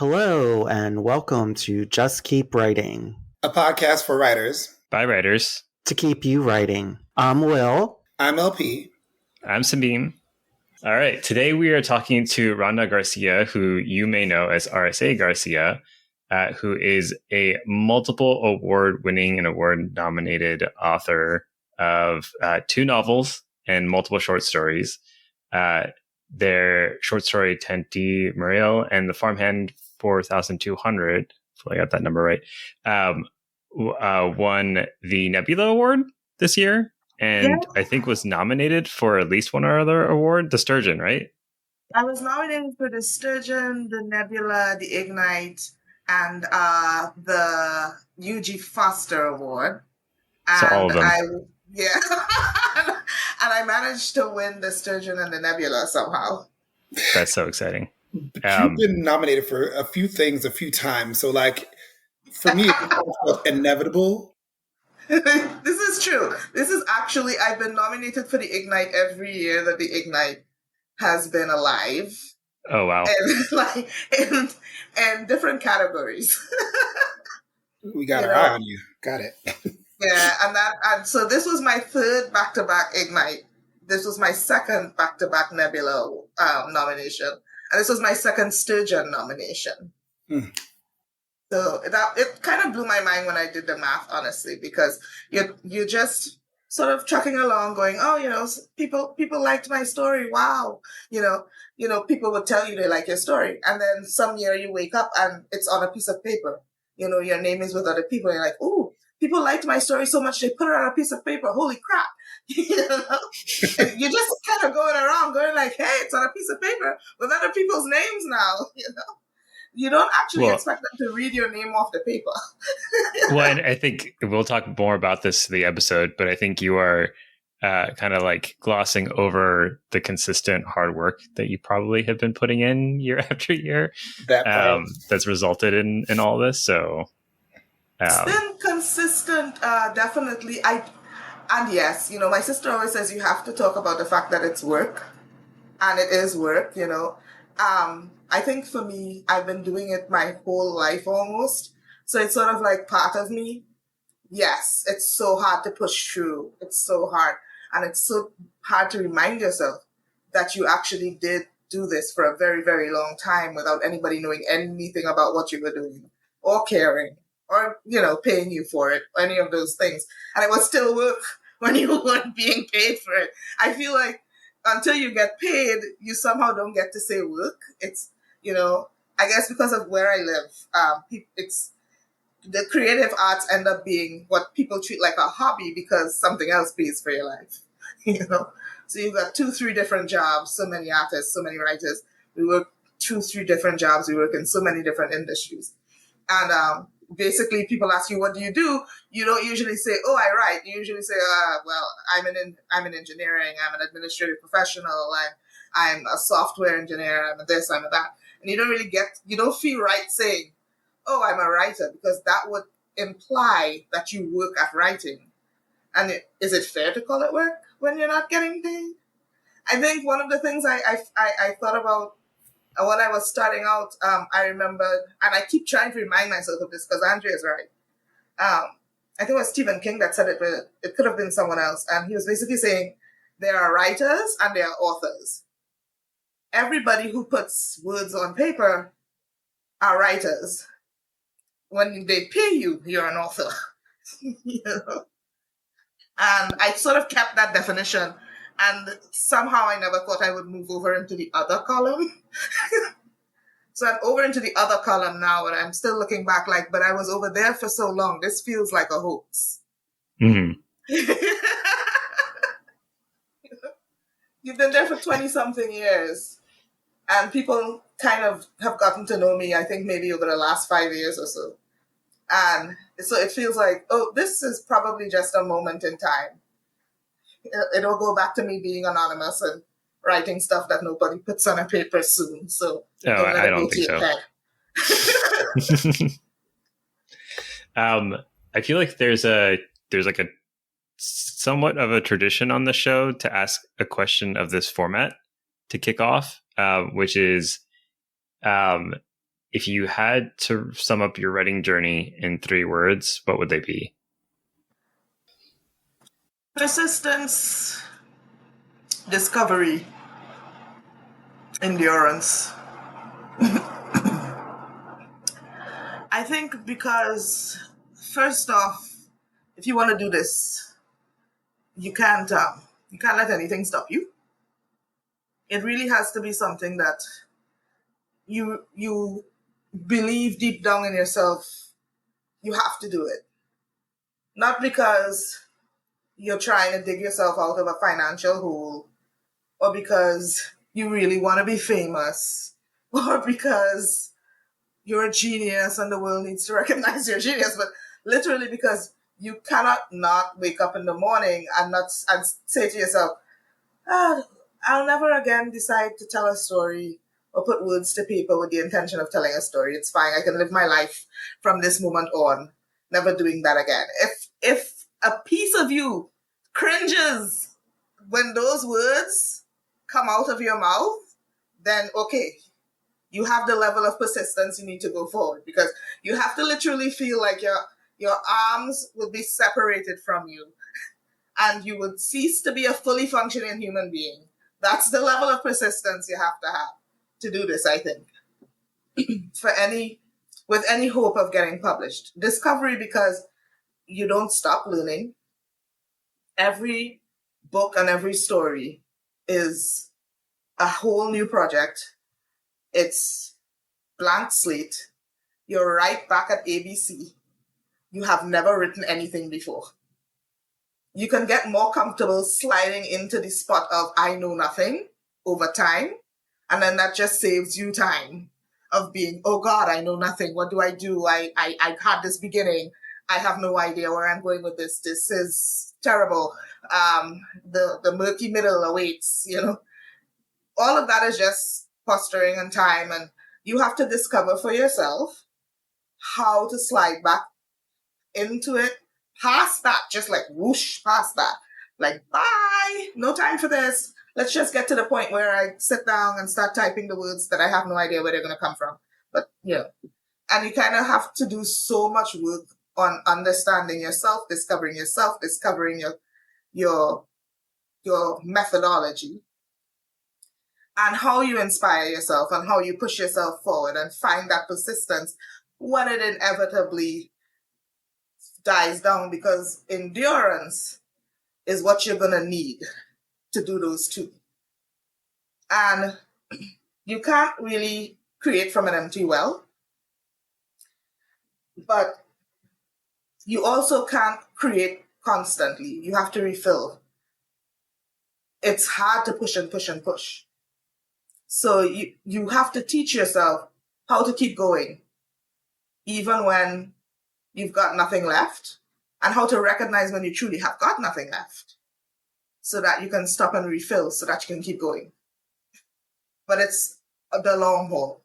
Hello, and welcome to Just Keep Writing, a podcast for writers. By writers. To keep you writing. I'm Will. I'm LP. I'm Sameem. All right, today we are talking to R.S.A Garcia, who you may know as R.S.A Garcia, who is a multiple award-winning and award-nominated author of 2 novels and multiple short stories. Their short story, Tenti Muriel, and The Farmhand 4200, hopefully I got that number right, won the Nebula Award this year, and I think was nominated for at least one other award, the Sturgeon, right? I was nominated for the Sturgeon, the Nebula, the Ignite, and the UG Foster Award. And so all of them. And I managed to win the Sturgeon and the Nebula somehow. That's so exciting. You've been nominated for a few things a few times. So, for me, it's inevitable. This is true. This is actually, I've been nominated for the Ignite every year that the Ignite has been alive. Oh, wow. And in different categories. We got our eye on you. Got it. Yeah, and so this was my third back-to-back Ignite. This was my second back-to-back Nebula nomination, and this was my second Sturgeon nomination. So it kind of blew my mind when I did the math, honestly, because you're just sort of trucking along, going, people liked my story. Wow, people would tell you they like your story, and then some year you wake up and it's on a piece of paper. Your name is with other people, and you're like, ooh. People liked my story so much they put it on a piece of paper. Holy crap. And you're just kind of going around going like, hey, it's on a piece of paper with other people's names now. You don't actually expect them to read your name off the paper. Well, and I think we'll talk more about this in the episode, but I think you are kind of like glossing over the consistent hard work that you probably have been putting in year after year. That's resulted in all this. So it's been consistent, definitely. And yes, my sister always says you have to talk about the fact that it's work, and it is work. I think for me, I've been doing it my whole life almost, so it's sort of like part of me. Yes, it's so hard to push through. It's so hard, and it's so hard to remind yourself that you actually did do this for a very, very long time without anybody knowing anything about what you were doing or caring. Or, paying you for it, any of those things. And it was still work when you weren't being paid for it. I feel like until you get paid, you somehow don't get to say work. It's, I guess because of where I live, it's the creative arts end up being what people treat like a hobby because something else pays for your life, So you've got 2-3 different jobs, so many artists, so many writers. We work 2-3 different jobs. We work in so many different industries. And, basically, people ask you, what do? You don't usually say, oh, I write. You usually say, I'm in engineering. I'm an administrative professional. I'm a software engineer. I'm a this, I'm a that. And you don't feel right saying, oh, I'm a writer, because that would imply that you work at writing. And is it fair to call it work when you're not getting paid? I think one of the things I thought about when I was starting out, I remembered, and I keep trying to remind myself of this because Andrea is right. I think it was Stephen King that said it, but it could have been someone else. And he was basically saying there are writers and there are authors. Everybody who puts words on paper are writers. When they pay you, you're an author. And I sort of kept that definition. And somehow I never thought I would move over into the other column. So I'm over into the other column now, and I'm still looking back but I was over there for so long. This feels like a hoax. Mm-hmm. You've been there for 20-something years, and people kind of have gotten to know me, I think maybe over the last 5 years or so. And so it feels like, oh, this is probably just a moment in time. It'll go back to me being anonymous and writing stuff that nobody puts on a paper soon. So I don't think so. I feel like there's like a somewhat of a tradition on the show to ask a question of this format to kick off, which is if you had to sum up your writing journey in 3 words, what would they be? Persistence, discovery, endurance. I think because, first off, if you want to do this, you can't let anything stop you. It really has to be something that you believe deep down in yourself. You have to do it, not because you're trying to dig yourself out of a financial hole, or because you really want to be famous, or because you're a genius and the world needs to recognize your genius, but literally because you cannot not wake up in the morning and say to yourself, I'll never again decide to tell a story or put words to paper with the intention of telling a story. It's fine. I can live my life from this moment on, never doing that again. If a piece of you cringes when those words come out of your mouth, then okay, you have the level of persistence you need to go forward, because you have to literally feel like your arms will be separated from you and you would cease to be a fully functioning human being. That's the level of persistence you have to do this, I think, with any hope of getting published. Discovery, because you don't stop learning. Every book and every story is a whole new project. It's blank slate. You're right back at ABC. You have never written anything before. You can get more comfortable sliding into the spot of I know nothing over time. And then that just saves you time of being, oh God, I know nothing. What do? I had this beginning. I have no idea where I'm going with this. This is terrible. The murky middle awaits, All of that is just posturing and time. And you have to discover for yourself how to slide back into it, past that, just like whoosh past that. Like, bye, no time for this. Let's just get to the point where I sit down and start typing the words that I have no idea where they're going to come from. But, and you kind of have to do so much work on understanding yourself, discovering your methodology and how you inspire yourself and how you push yourself forward and find that persistence when it inevitably dies down, because endurance is what you're going to need to do those two. And you can't really create from an empty well, but you also can't create constantly. You have to refill. It's hard to push and push and push. So you have to teach yourself how to keep going, even when you've got nothing left, and how to recognize when you truly have got nothing left, so that you can stop and refill, so that you can keep going. But it's the long haul.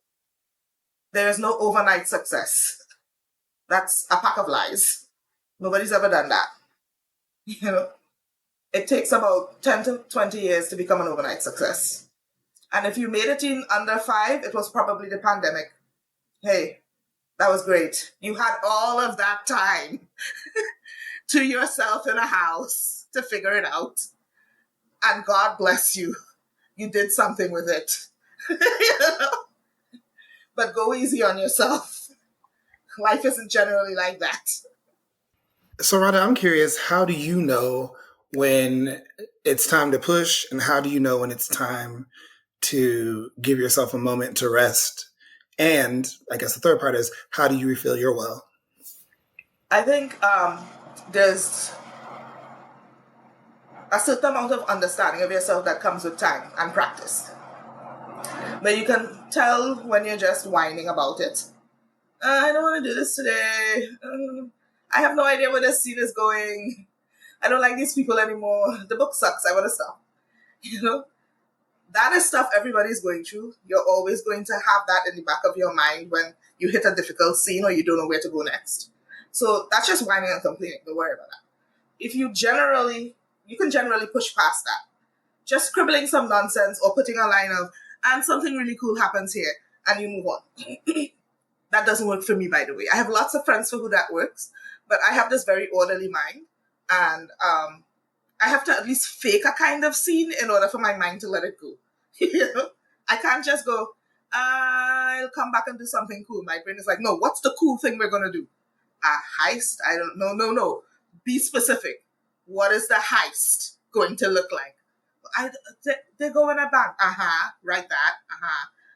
There is no overnight success. That's a pack of lies. Nobody's ever done that. It takes about 10 to 20 years to become an overnight success. And if you made it in under 5, it was probably the pandemic. Hey, that was great. You had all of that time to yourself in a house to figure it out. And God bless you. You did something with it. But go easy on yourself. Life isn't generally like that. So, Rhonda, I'm curious, how do you know when it's time to push, and how do you know when it's time to give yourself a moment to rest? And I guess the third part is, how do you refill your well? I think there's a certain amount of understanding of yourself that comes with time and practice. But you can tell when you're just whining about it. I don't want to do this today. I have no idea where this scene is going. I don't like these people anymore. The book sucks. I want to stop. That is stuff everybody's going through. You're always going to have that in the back of your mind when you hit a difficult scene or you don't know where to go next. So that's just whining and complaining. Don't worry about that. If you can generally push past that. Just scribbling some nonsense or putting a line of, and something really cool happens here, and you move on. That doesn't work for me, by the way. I have lots of friends for who that works, but I have this very orderly mind, and I have to at least fake a kind of scene in order for my mind to let it go. You know? I can't just go, I'll come back and do something cool. My brain is like, no, what's the cool thing we're going to do? A heist? I don't know. No. Be specific. What is the heist going to look like? They go in a bank. Write that.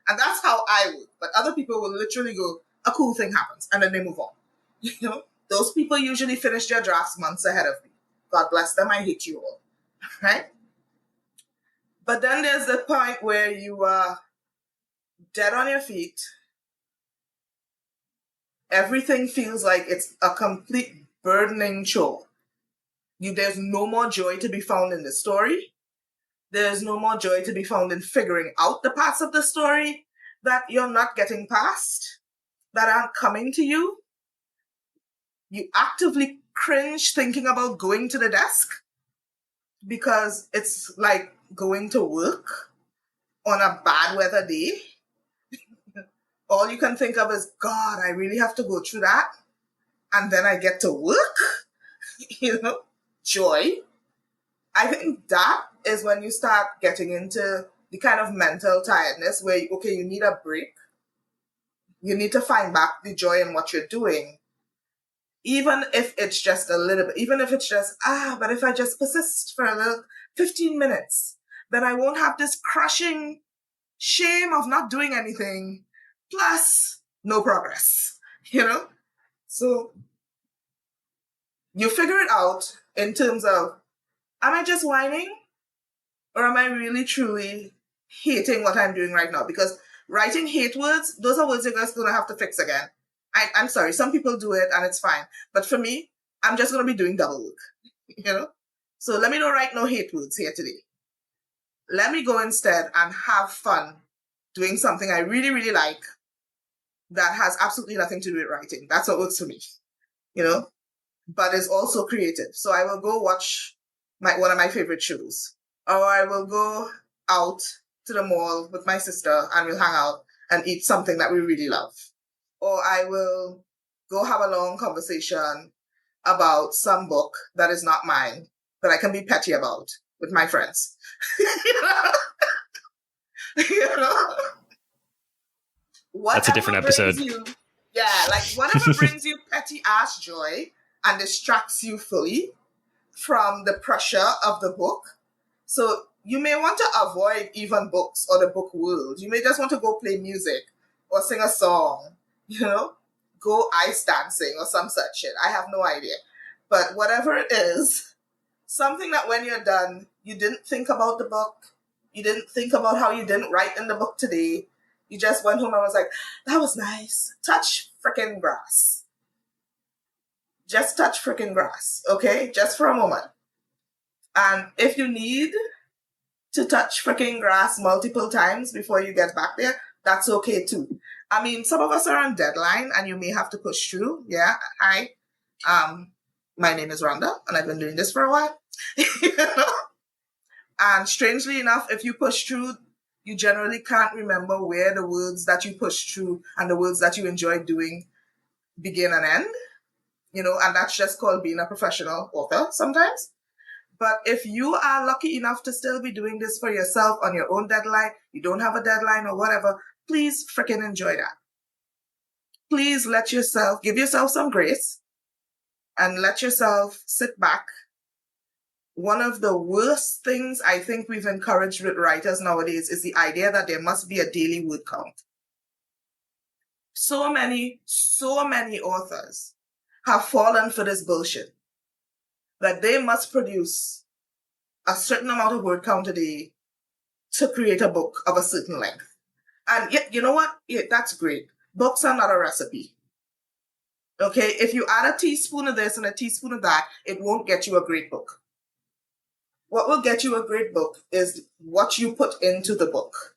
And that's how I would. But other people will literally go, a cool thing happens, and then they move on. You know? Those people usually finish their drafts months ahead of me. God bless them. I hate you all. Right? But then there's the point where you are dead on your feet. Everything feels like it's a complete burdening chore. There's no more joy to be found in the story. There's no more joy to be found in figuring out the parts of the story that you're not getting past, that aren't coming to you. You actively cringe thinking about going to the desk because it's like going to work on a bad weather day. All you can think of is, God, I really have to go through that. And then I get to work. You know, joy. I think that is when you start getting into the kind of mental tiredness where, you need a break. You need to find back the joy in what you're doing. Even if it's just a little bit, even if it's just, but if I just persist for a little 15 minutes, then I won't have this crushing shame of not doing anything, plus no progress, you know? So you figure it out in terms of, am I just whining? Or am I really, truly hating what I'm doing right now? Because writing hate words, those are words you're just going to have to fix again. I'm sorry, some people do it and it's fine. But for me, I'm just going to be doing double work, you know? So let me not write no hate words here today. Let me go instead and have fun doing something I really, really like that has absolutely nothing to do with writing. That's what works for me, you know? But it's also creative. So I will go watch one of my favorite shows. Or I will go out to the mall with my sister and we'll hang out and eat something that we really love. Or I will go have a long conversation about some book that is not mine that I can be petty about with my friends. You know? You know? That's a different episode. Whatever brings you petty ass joy and distracts you fully from the pressure of the book. So you may want to avoid even books or the book world. You may just want to go play music or sing a song, you know, go ice dancing or some such shit. I have no idea. But whatever it is, something that when you're done, you didn't think about the book. You didn't think about how you didn't write in the book today. You just went home and was like, that was nice. Touch frickin' grass. Just touch frickin' grass, okay? Just for a moment. And if you need to touch freaking grass multiple times before you get back there, that's okay too. I mean, some of us are on deadline and you may have to push through. Yeah. Hi. My name is Rhonda and I've been doing this for a while. You know? And strangely enough, if you push through, you generally can't remember where the words that you push through and the words that you enjoy doing begin and end. You know, and that's just called being a professional author sometimes. But if you are lucky enough to still be doing this for yourself on your own deadline, you don't have a deadline or whatever, please freaking enjoy that. Please give yourself some grace and let yourself sit back. One of the worst things I think we've encouraged with writers nowadays is the idea that there must be a daily word count. So many authors have fallen for this bullshit that they must produce a certain amount of word count a day to create a book of a certain length. And yeah, you know what? Yeah, that's great. Books are not a recipe. Okay? If you add a teaspoon of this and a teaspoon of that, it won't get you a great book. What will get you a great book is what you put into the book.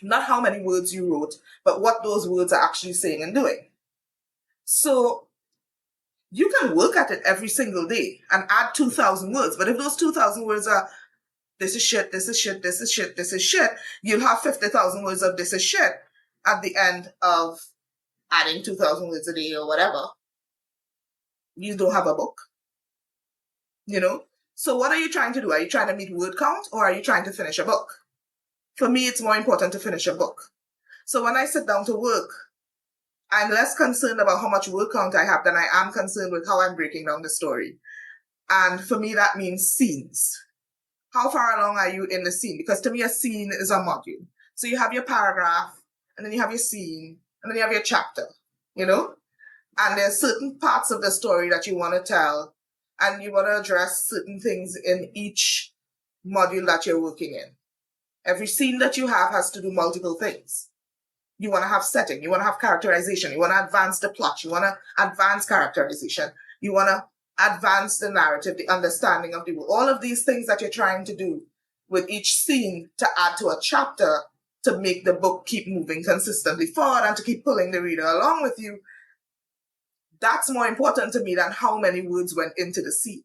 Not how many words you wrote, but what those words are actually saying and doing. So you can work at it every single day and add 2,000 words. But if those 2,000 words are, this is shit, this is shit, this is shit, this is shit, you'll have 50,000 words of this is shit at the end of adding 2,000 words a day or whatever, you don't have a book. So what are you trying to do? Are you trying to meet word count, or are you trying to finish a book? For me, it's more important to finish a book. So when I sit down to work, I'm less concerned about how much word count I have than I am concerned with how I'm breaking down the story. And for me, that means scenes. How far along are you in the scene? Because to me, a scene is a module. So you have your paragraph, and then you have your scene, and then you have your chapter, And there's certain parts of the story that you want to tell, and you want to address certain things in each module that you're working in. Every scene that you have has to do multiple things. You want to have setting, you want to have characterization, you want to advance the plot, you want to advance characterization, you want to advance the narrative, the understanding of the world. All of these things that you're trying to do with each scene to add to a chapter to make the book keep moving consistently forward and to keep pulling the reader along with you. That's more important to me than how many words went into the scene.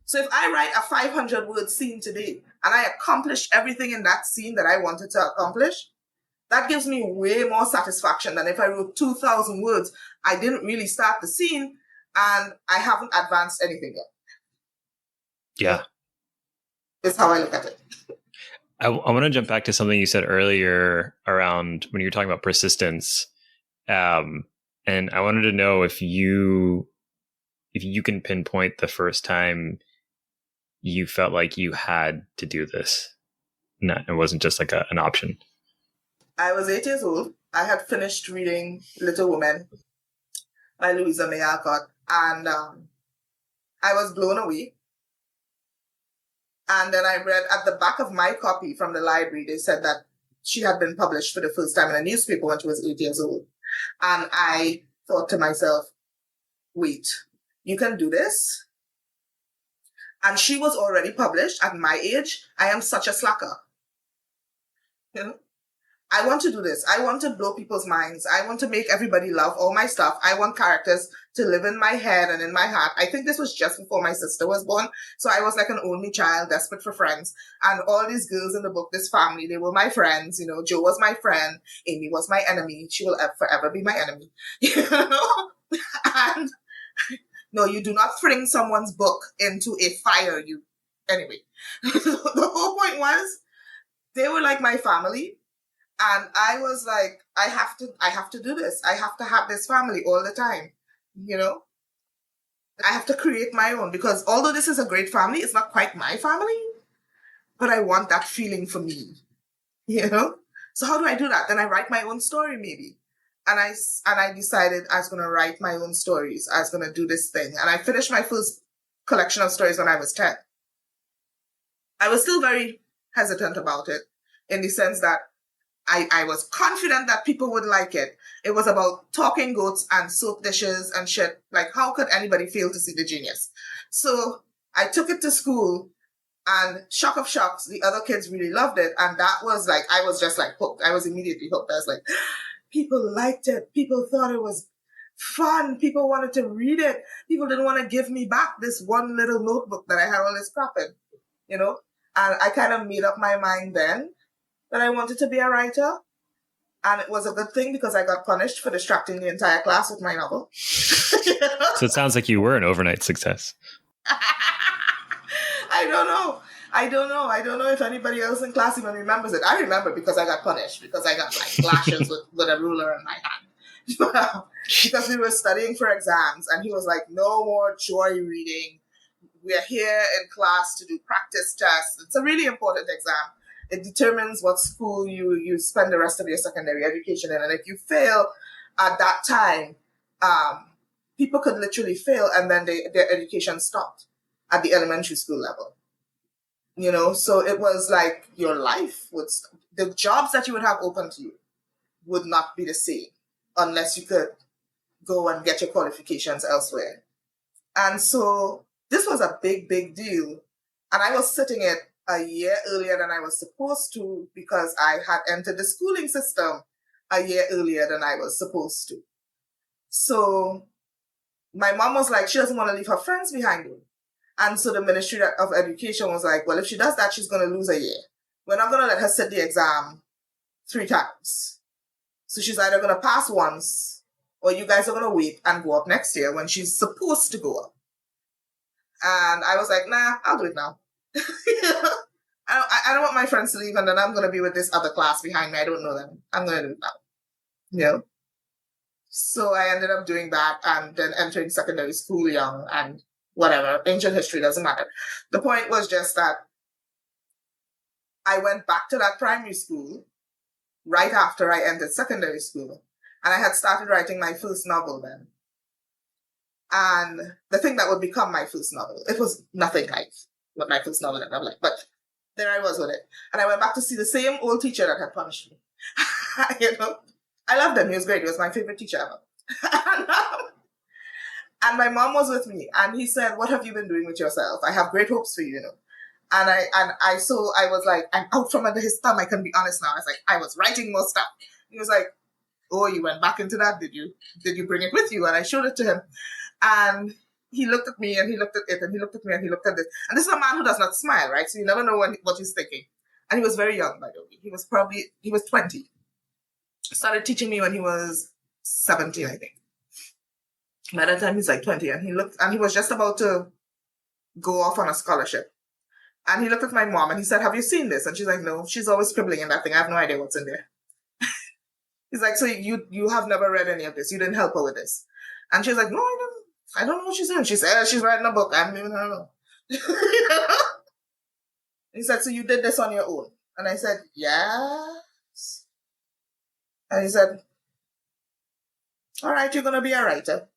So if I write a 500-word scene today and I accomplish everything in that scene that I wanted to accomplish, that gives me way more satisfaction than if I wrote 2,000 words. I didn't really start the scene and I haven't advanced anything yet. Yeah. That's how I look at it. I want to jump back to something you said earlier around when you were talking about persistence. And I wanted to know if you can pinpoint the first time you felt like you had to do this. No, it wasn't just like an option. I was 8 years old. I had finished reading Little Women by Louisa May Alcott, and I was blown away. And then I read at the back of my copy from the library, they said that she had been published for the first time in a newspaper when she was 8 years old. And I thought to myself, wait, you can do this? And she was already published at my age. I am such a slacker. I want to do this. I want to blow people's minds. I want to make everybody love all my stuff. I want characters to live in my head and in my heart. I think this was just before my sister was born. So I was like an only child, desperate for friends. And all these girls in the book, this family, they were my friends. Jo was my friend. Amy was my enemy. She will forever be my enemy. And no, you do not fling someone's book into a fire. Anyway, the whole point was they were like my family. And I was like, I have to do this. I have to have this family all the time. I have to create my own, because although this is a great family, it's not quite my family, but I want that feeling for me, So how do I do that? Then I write my own story maybe. And I decided I was going to write my own stories. I was going to do this thing. And I finished my first collection of stories when I was 10. I was still very hesitant about it in the sense that I was confident that people would like it. It was about talking goats and soap dishes and shit. Like, how could anybody fail to see the genius? So I took it to school, and shock of shocks, the other kids really loved it. And that was like, I was just like hooked. I was immediately hooked. I was like, people liked it. People thought it was fun. People wanted to read it. People didn't want to give me back this one little notebook that I had all this crap in, And I kind of made up my mind then that I wanted to be a writer. And it was a good thing because I got punished for distracting the entire class with my novel. So it sounds like you were an overnight success. I don't know if anybody else in class even remembers it. I remember because I got punished, because I got like lashes with a ruler in my hand. Because we were studying for exams, and he was like, no more joy reading. We're here in class to do practice tests. It's a really important exam. It determines what school you spend the rest of your secondary education in. And if you fail at that time, people could literally fail and then their education stopped at the elementary school level. So it was like your life would stop. The jobs that you would have open to you would not be the same unless you could go and get your qualifications elsewhere. And so this was a big, big deal. And I was sitting it a year earlier than I was supposed to, because I had entered the schooling system a year earlier than I was supposed to. So my mom was like, she doesn't want to leave her friends behind her. And so the Ministry of Education was like, well, if she does that, she's going to lose a year. We're not going to let her sit the exam 3 times. So she's either going to pass once or you guys are going to wait and go up next year when she's supposed to go up. And I was like, nah, I'll do it now. I don't want my friends to leave and then I'm going to be with this other class behind me. I don't know them. I'm going to do it now. You know? So I ended up doing that and then entering secondary school young and whatever. Ancient history doesn't matter. The point was just that I went back to that primary school right after I entered secondary school. And I had started writing my first novel then. And the thing that would become my first novel, it was nothing like what my first novel ended up like, but there I was with it. And I went back to see the same old teacher that had punished me. You know, I loved him. He was great. He was my favorite teacher ever. And my mom was with me, and he said, "What have you been doing with yourself? I have great hopes for you, you know." And I was like, I'm out from under his thumb. I can be honest now. I was like, I was writing more stuff. He was like, "Oh, you went back into that, did you? Did you bring it with you?" And I showed it to him. And he looked at me and he looked at it and he looked at me and he looked at this. And this is a man who does not smile, right? So you never know what he's thinking. And he was very young, by the way. He was 20. Started teaching me when he was 17, I think. By that time, he's like 20. And he was just about to go off on a scholarship. And he looked at my mom and he said, "Have you seen this?" And she's like, "No, she's always scribbling in that thing. I have no idea what's in there." He's like, "So you have never read any of this? You didn't help her with this?" And she's like, "No, I don't know what she's doing." She said, "She's writing a book. I'm leaving her alone." He said, "So you did this on your own?" And I said, "Yes." And he said, "All right, you're going to be a writer.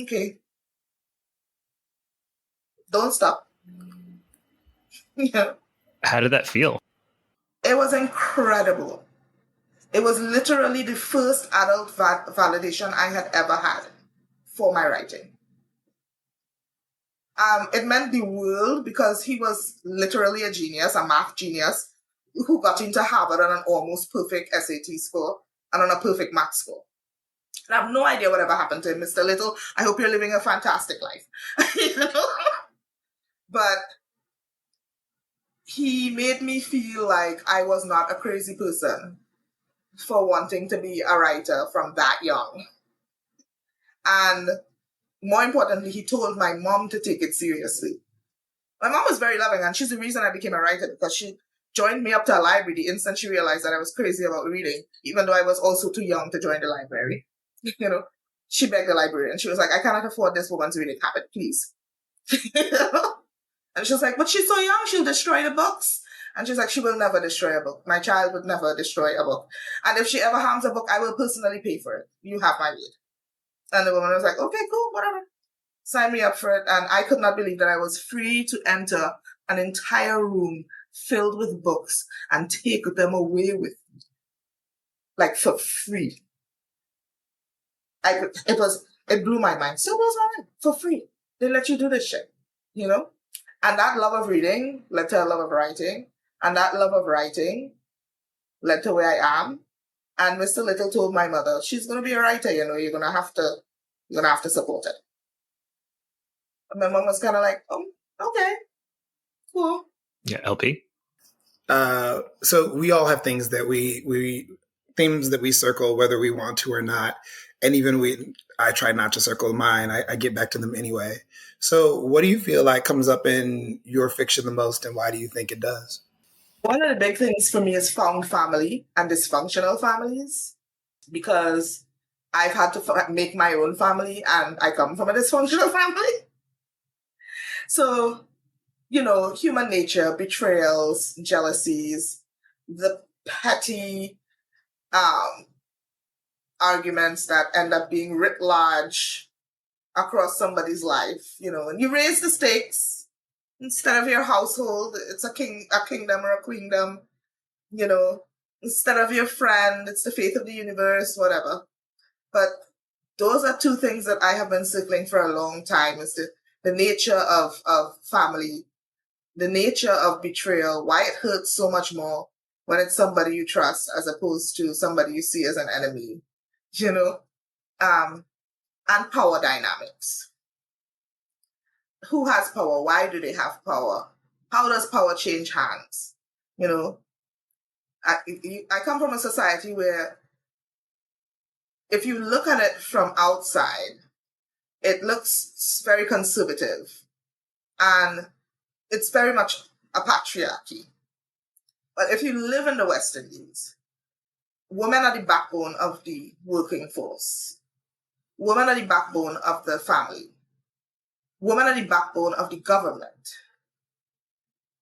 Okay. Don't stop." Yeah. How did that feel? It was incredible. It was literally the first adult validation I had ever had for my writing. It meant the world because he was literally a genius, a math genius, who got into Harvard on an almost perfect SAT score and on a perfect math score. And I have no idea whatever happened to him, Mr. Little. I hope you're living a fantastic life. You know? But he made me feel like I was not a crazy person for wanting to be a writer from that young. And more importantly, he told my mom to take it seriously. My mom was very loving, and she's the reason I became a writer, because she joined me up to a library the instant she realized that I was crazy about reading, even though I was also too young to join the library. You know, she begged the librarian. She was like, "I cannot afford this woman's reading habit, please." And she was like, "But she's so young, she'll destroy the books." And she's like, "She will never destroy a book. My child would never destroy a book. And if she ever harms a book, I will personally pay for it. You have my word." And the woman was like, "Okay, cool, whatever. Sign me up for it." And I could not believe that I was free to enter an entire room filled with books and take them away with me. Like, for free. It blew my mind. So was my mind. For free. They let you do this shit. You know? And that love of reading led to a love of writing. And that love of writing led to where I am. And Mr. Little told my mother, "She's going to be a writer, you know, you're going to have to support it." And my mom was kind of like, "Oh, okay, cool." Yeah, LP. So we all have things that themes that we circle, whether we want to or not. And even I try not to circle mine. I get back to them anyway. So what do you feel like comes up in your fiction the most, and why do you think it does? One of the big things for me is found family and dysfunctional families, because I've had to make my own family and I come from a dysfunctional family. So, you know, human nature, betrayals, jealousies, the petty arguments that end up being writ large across somebody's life. You know, and you raise the stakes. Instead of your household, it's a kingdom or a queendom. You know, instead of your friend, it's the faith of the universe, whatever. But those are two things that I have been circling for a long time, is the nature of family, the nature of betrayal, why it hurts so much more when it's somebody you trust as opposed to somebody you see as an enemy, you know, and power dynamics. Who has power? Why do they have power? How does power change hands? You know, I come from a society where if you look at it from outside, it looks very conservative and it's very much a patriarchy. But if you live in the West Indies, women are the backbone of the working force. Women are the backbone of the family. Women are the backbone of the government.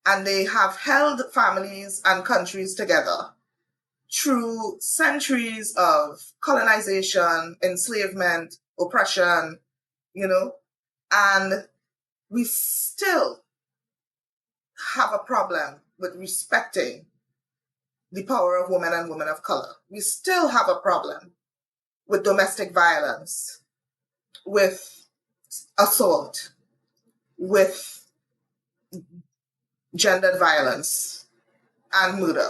And they have held families and countries together through centuries of colonization, enslavement, oppression, and we still have a problem with respecting the power of women and women of color. We still have a problem with domestic violence, with assault, with gendered violence and murder.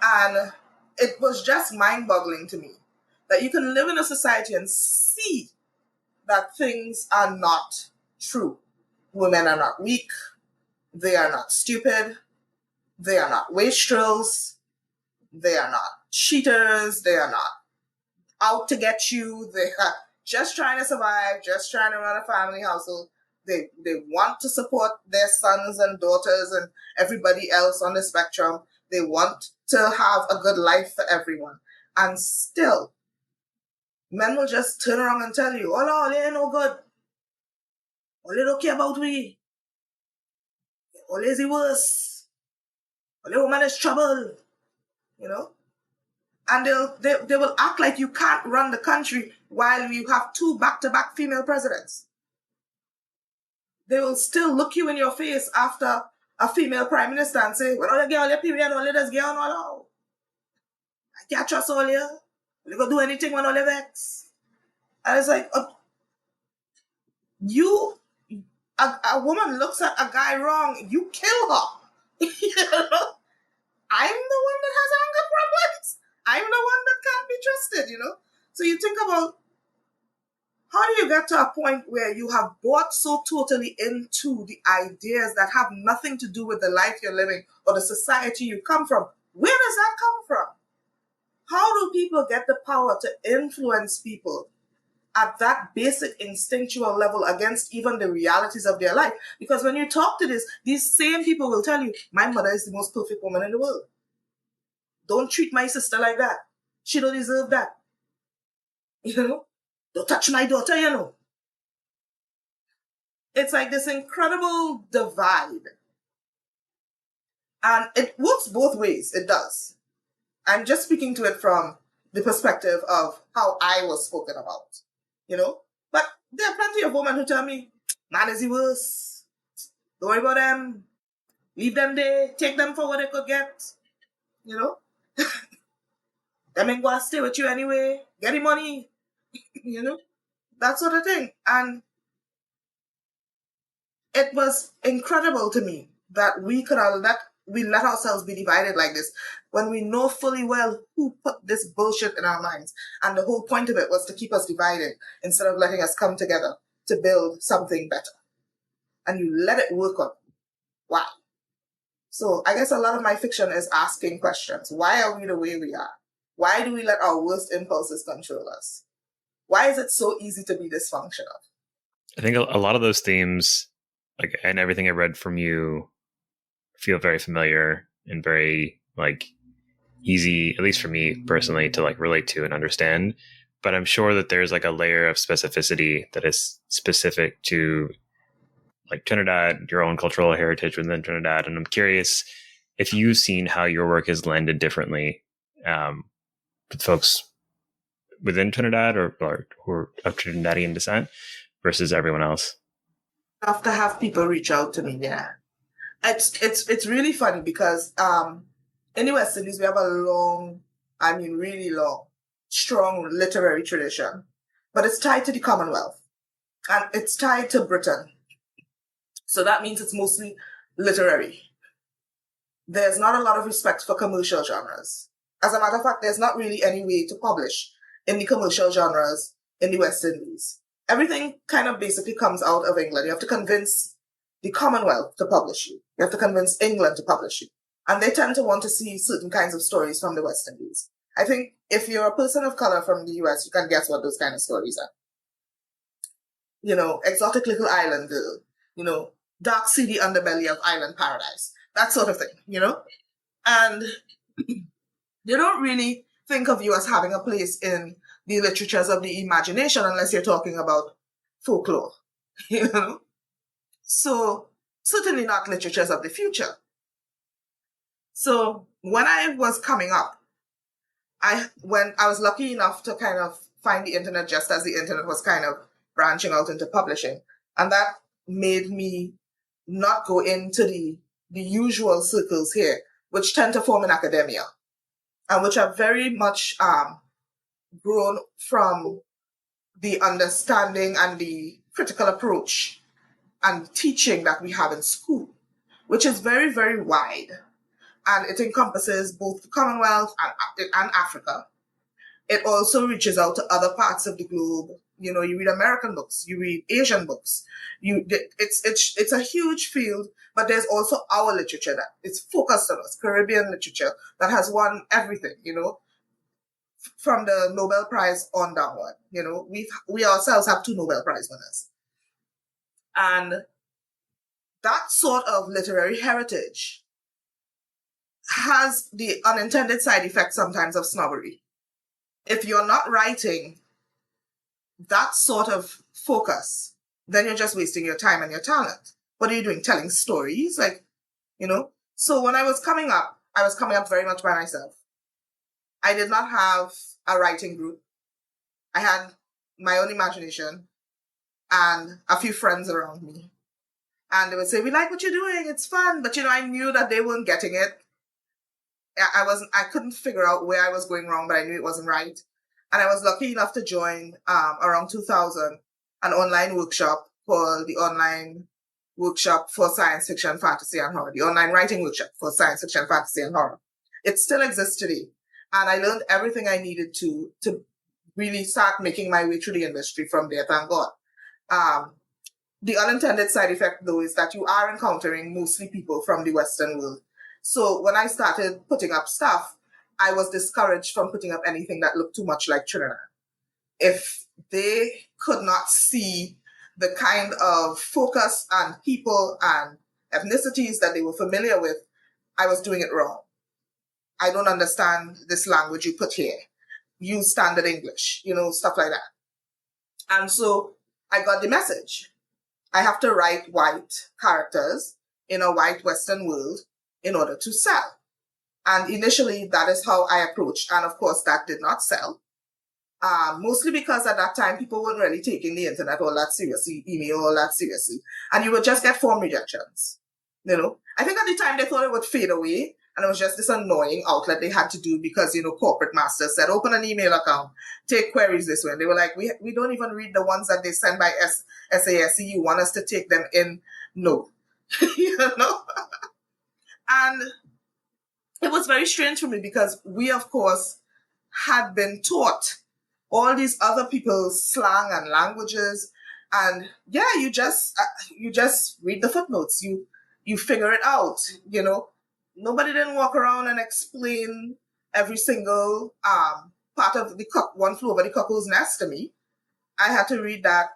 And it was just mind-boggling to me that you can live in a society and see that things are not true. Women are not weak. They are not stupid. They are not wastrels. They are not cheaters. They are not out to get you. They are just trying to survive, just trying to run a family household. They want to support their sons and daughters and everybody else on the spectrum. They want to have a good life for everyone. And still, men will just turn around and tell you, oh no, they ain't no good. Oh, they don't care about we. Oh, they's the worst. Oh, the woman is trouble. And they will act like you can't run the country while you have 2 back-to-back female presidents. They will still look you in your face after a female prime minister and say, well, all you get all your period, all you just get on all. I can't trust all you. You go do anything when all you vex. And it's like, a woman looks at a guy wrong, you kill her. I'm the one that has anger problems. I'm the one that can't be trusted, So you think about, how do you get to a point where you have bought so totally into the ideas that have nothing to do with the life you're living or the society you come from? Where does that come from? How do people get the power to influence people at that basic instinctual level against even the realities of their life? Because when you talk to these same people will tell you, my mother is the most perfect woman in the world. Don't treat my sister like that. She don't deserve that. Don't touch my daughter, It's like this incredible divide. And it works both ways. It does. I'm just speaking to it from the perspective of how I was spoken about, But there are plenty of women who tell me, man is the worst. Don't worry about them. Leave them there. Take them for what they could get. Them ain't gonna stay with you anyway. Get the money. That sort of thing. And it was incredible to me that we let ourselves be divided like this when we know fully well who put this bullshit in our minds. And the whole point of it was to keep us divided instead of letting us come together to build something better. And you let it work on you. Why? So I guess a lot of my fiction is asking questions. Why are we the way we are? Why do we let our worst impulses control us? Why is it so easy to be dysfunctional? I think a lot of those themes, and everything I read from you, feel very familiar and very easy, at least for me personally, to relate to and understand. But I'm sure that there's a layer of specificity that is specific to Trinidad, your own cultural heritage within Trinidad. And I'm curious if you've seen how your work has landed differently with folks within Trinidad or who are of Trinidadian descent versus everyone else. I have to have people reach out to me. Yeah, it's really funny because in the West Indies we have a long, really long, strong literary tradition, but it's tied to the Commonwealth and it's tied to Britain. So that means it's mostly literary. There's not a lot of respect for commercial genres. As a matter of fact, there's not really any way to publish in the commercial genres in the West Indies. Everything kind of basically comes out of England. You have to convince the Commonwealth to publish you. You have to convince England to publish you. And they tend to want to see certain kinds of stories from the West Indies. I think if you're a person of color from the US, you can guess what those kind of stories are. Exotic little island girl, dark seedy underbelly of island paradise, that sort of thing. And they don't really think of you as having a place in the literatures of the imagination unless you're talking about folklore, So certainly not literatures of the future. So when I was coming up, when I was lucky enough to kind of find the internet just as the internet was kind of branching out into publishing, and that made me not go into the usual circles here, which tend to form in academia, and which are very much grown from the understanding and the critical approach and teaching that we have in school, which is very, very wide. And it encompasses both the Commonwealth and Africa. It also reaches out to other parts of the globe. You read American books, you read Asian books. It's a huge field, but there's also our literature that is focused on us, Caribbean literature that has won everything, from the Nobel Prize on downward. We ourselves have 2 Nobel Prize winners. And that sort of literary heritage has the unintended side effect sometimes of snobbery. If you're not writing that sort of focus, then you're just wasting your time and your talent. What are you doing? Telling stories? So when I was coming up very much by myself. I did not have a writing group. I had my own imagination and a few friends around me. And they would say, we like what you're doing, it's fun. But I knew that they weren't getting it. I couldn't figure out where I was going wrong, but I knew it wasn't right. And I was lucky enough to join around 2000 an online workshop called the Online Workshop for Science Fiction, Fantasy and Horror, the Online Writing Workshop for Science Fiction, Fantasy and Horror. It still exists today. And I learned everything I needed to really start making my way through the industry from there, thank God. The unintended side effect, though, is that you are encountering mostly people from the Western world. So when I started putting up stuff, I was discouraged from putting up anything that looked too much like Trinidad. If they could not see the kind of focus and people and ethnicities that they were familiar with, I was doing it wrong. I don't understand this language you put here. Use standard English, stuff like that. And so I got the message. I have to write white characters in a white Western world in order to sell. And initially, that is how I approached. And of course, that did not sell. Mostly because at that time, people weren't really taking the internet all that seriously, email all that seriously. And you would just get form rejections. I think at the time they thought it would fade away. And it was just this annoying outlet they had to do because, corporate masters said, open an email account, take queries this way. And they were like, we don't even read the ones that they send by SASE. You want us to take them in? No. And it was very strange for me because we, of course, had been taught all these other people's slang and languages. And yeah, you just read the footnotes. You figure it out, Nobody didn't walk around and explain every single part of One Flew Over the Cuckoo's Nest to me. I had to read that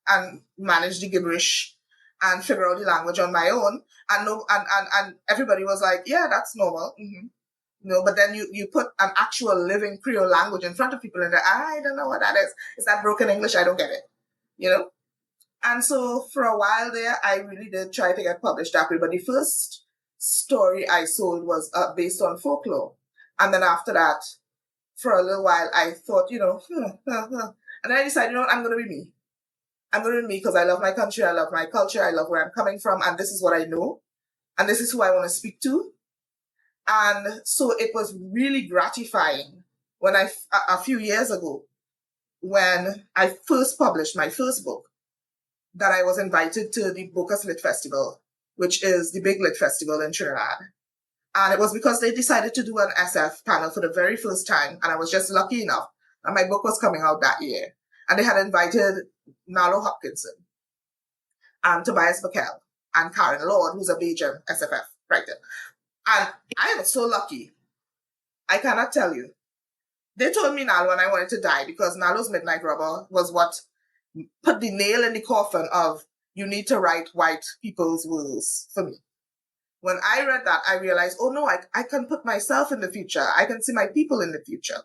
and manage the gibberish and figure out the language on my own. And everybody was like, yeah, that's normal. Mm-hmm. But then you put an actual living Creole language in front of people and they're, I don't know what that is. Is that broken English? I don't get it, And so for a while there, I really did try to get published that way. But the first story I sold was based on folklore. And then after that, for a little while, I thought, and then I decided, I'm going to be me. I'm going to be me because I love my country, I love my culture, I love where I'm coming from, and this is what I know, and this is who I want to speak to. And so it was really gratifying when a few years ago, when I first published my first book, that I was invited to the Bocas Lit Festival, which is the big lit festival in Trinidad. And it was because they decided to do an SF panel for the very first time. And I was just lucky enough that my book was coming out that year. And they had invited Nalo Hopkinson and Tobias Bakel and Karen Lord, who's a Bajan SFF writer. And I was so lucky. I cannot tell you. they told me Nalo and I wanted to die because Nalo's Midnight Rubber was what put the nail in the coffin of you need to write white people's wills for me. When I read that, I realized, oh no, I can put myself in the future. I can see my people in the future.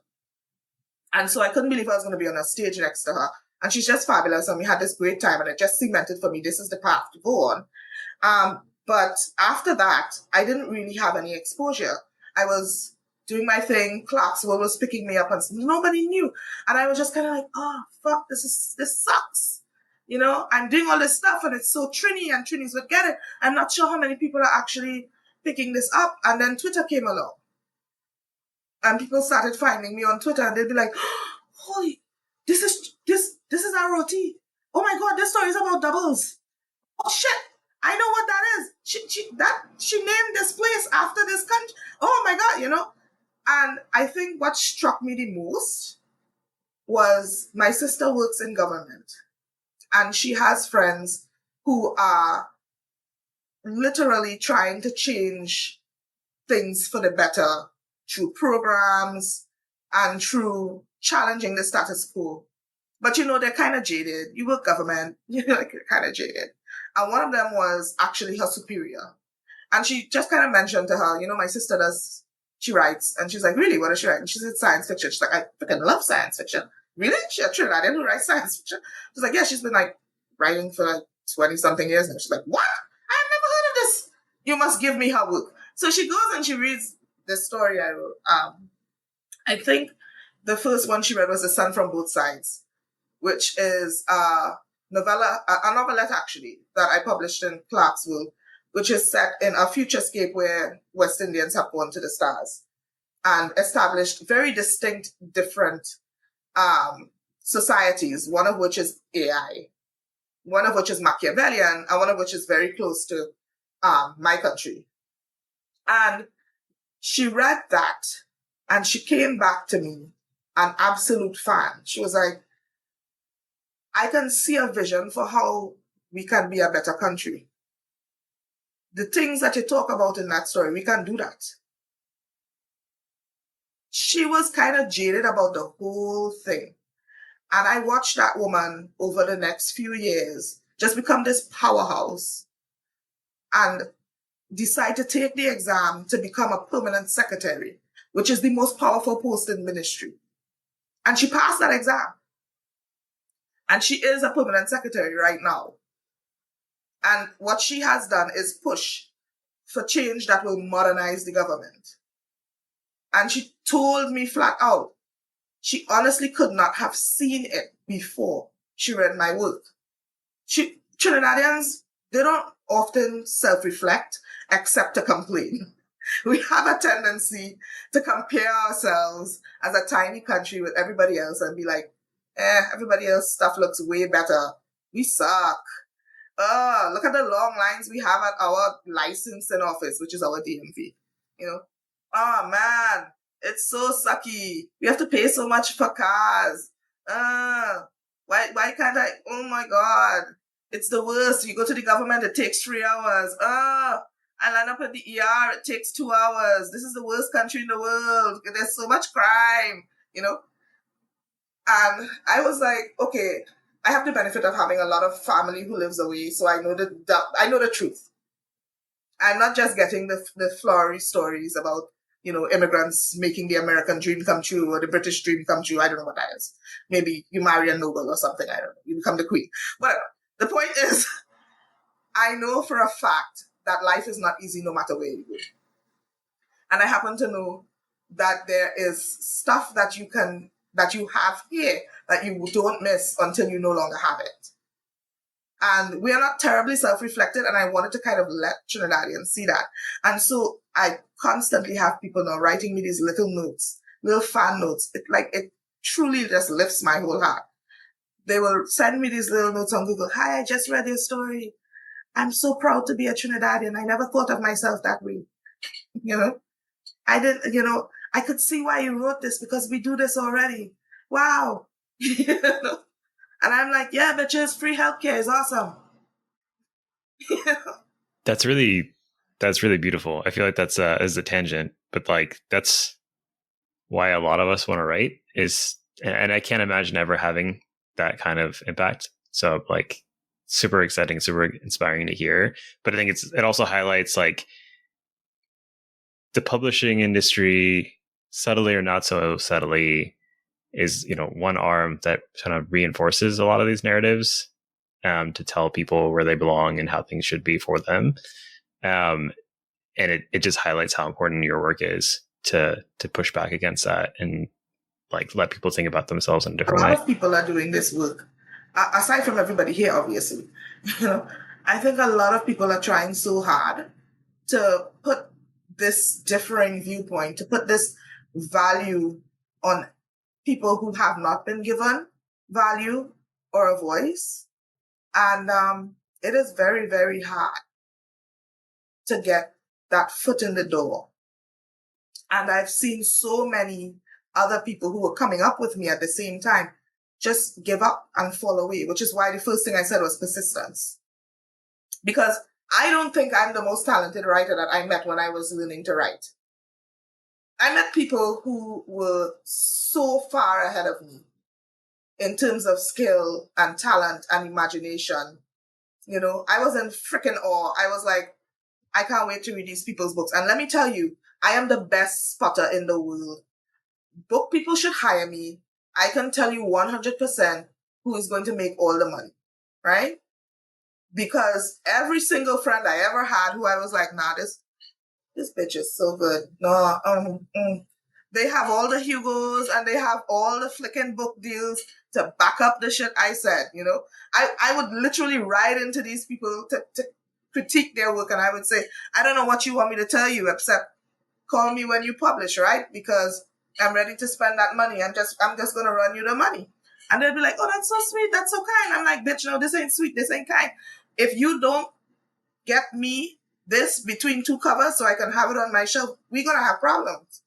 And so I couldn't believe I was going to be on a stage next to her. And she's just fabulous. And we had this great time. And it just cemented for me, this is the path to go on. But after that, I didn't really have any exposure. I was doing my thing. Clarksville was picking me up and nobody knew. And I was just kind of like, oh, fuck, this sucks. You know, I'm doing all this stuff and it's so Trini and Trini's would get it. I'm not sure how many people are actually picking this up. And then Twitter came along. And people started finding me on Twitter and they'd be like, holy, this is R.O.T. Oh my God, this story is about doubles. Oh shit, I know what that is. She named this place after this country. Oh my God, you know. And I think what struck me the most was my sister works in government. And she has friends who are literally trying to change things for the better through programs and through challenging the status quo. But, you know, they're kind of jaded. You work government, you're kind of jaded. And one of them was actually her superior. And she just kind of mentioned to her, you know, my sister she writes. And she's like, really, what does she write? And she said science fiction. She's like, I freaking love science fiction. Really? She's a Trinidadian who writes science fiction? She's like, yeah, she's been like writing for like 20 something years now. She's like, what? I've never heard of this. You must give me her work. So she goes and she reads the story I wrote. I think the first one she read was The Sun from Both Sides, which is a novelette actually, that I published in Clarksville, which is set in a futurescape where West Indians have gone to the stars and established very distinct, different societies, one of which is AI, one of which is Machiavellian, and one of which is very close to my country. And she read that and she came back to me, an absolute fan. She was like, I can see a vision for how we can be a better country. The things that you talk about in that story, we can do that. She was kind of jaded about the whole thing. And I watched that woman over the next few years just become this powerhouse and decide to take the exam to become a permanent secretary, which is the most powerful post in ministry. And she passed that exam. And she is a permanent secretary right now. And what she has done is push for change that will modernize the government. And she told me flat out, she honestly could not have seen it before she read my work. Trinidadians, they don't often self-reflect except to complain. We have a tendency to compare ourselves as a tiny country with everybody else and be like, everybody else stuff looks way better. We suck. Look at the long lines we have at our licensing office, which is our DMV. You know, oh man, it's so sucky. We have to pay so much for cars. Why can't I? Oh my God, it's the worst. You go to the government, it takes 3 hours. I line up at the ER, it takes 2 hours. This is the worst country in the world. There's so much crime, you know. And I was like, okay, I have the benefit of having a lot of family who lives away, so I know the truth. I'm not just getting the flowery stories about, you know, immigrants making the American dream come true or the British dream come true. I don't know what that is. Maybe you marry a noble or something. I don't know. You become the queen. Whatever. The point is, I know for a fact that life is not easy no matter where you go. And I happen to know that there is stuff that you have here that you don't miss until you no longer have it. And we are not terribly self-reflected, and I wanted to kind of let Trinidadians see that. And so I constantly have people now writing me these little notes, little fan notes. It truly just lifts my whole heart. They will send me these little notes on Google. Hi, I just read your story. I'm so proud to be a Trinidadian. I never thought of myself that way. You know, I didn't, you know, I could see why you wrote this because we do this already. Wow. You know? And I'm like, yeah, bitches, free healthcare is awesome. That's really beautiful. I feel like that's as a tangent, but like that's why a lot of us want to write is, and I can't imagine ever having that kind of impact. So like super exciting, super inspiring to hear. But I think it also highlights like the publishing industry, subtly or not so subtly, is, you know, one arm that kind of reinforces a lot of these narratives to tell people where they belong and how things should be for them. And it just highlights how important your work is to push back against that and like let people think about themselves in a different way. A lot of people are doing this work, aside from everybody here, obviously. You know, I think a lot of people are trying so hard to put this differing viewpoint, to put this value on people who have not been given value or a voice. And it is very, very hard to get that foot in the door. And I've seen so many other people who were coming up with me at the same time just give up and fall away, which is why the first thing I said was persistence. Because I don't think I'm the most talented writer that I met when I was learning to write. I met people who were so far ahead of me in terms of skill and talent and imagination. You know, I was in freaking awe. I was like, I can't wait to read these people's books. And let me tell you, I am the best spotter in the world. Book people should hire me. I can tell you 100% who is going to make all the money, right? Because every single friend I ever had who I was like, nah, this bitch is so good. No, They have all the Hugos and they have all the flicking book deals to back up the shit I said, you know? I would literally write into these people to critique their work, and I would say, I don't know what you want me to tell you except call me when you publish, right? Because I'm ready to spend that money. I'm just going to run you the money. And they'll be like, oh, that's so sweet. That's so kind. I'm like, bitch, no, this ain't sweet. This ain't kind. If you don't get me this between two covers so I can have it on my shelf, we're going to have problems.